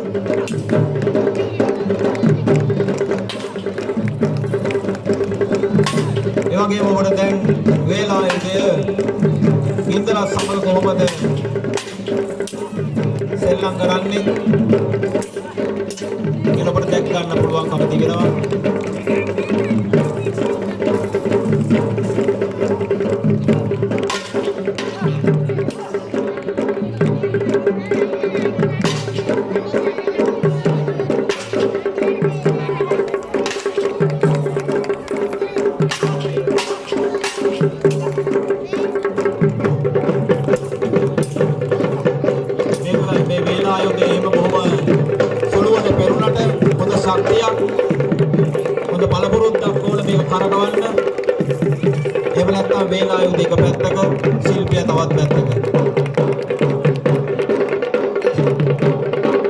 ඒ වගේම ඔබට දැන් වේලාවේදී ඉන්ද්‍ර සමල කොහොමද සෙල්ලම් කරන්නේ කියලා ඔබට දැක් ගන්න පුළුවන්කම තිබෙනවා.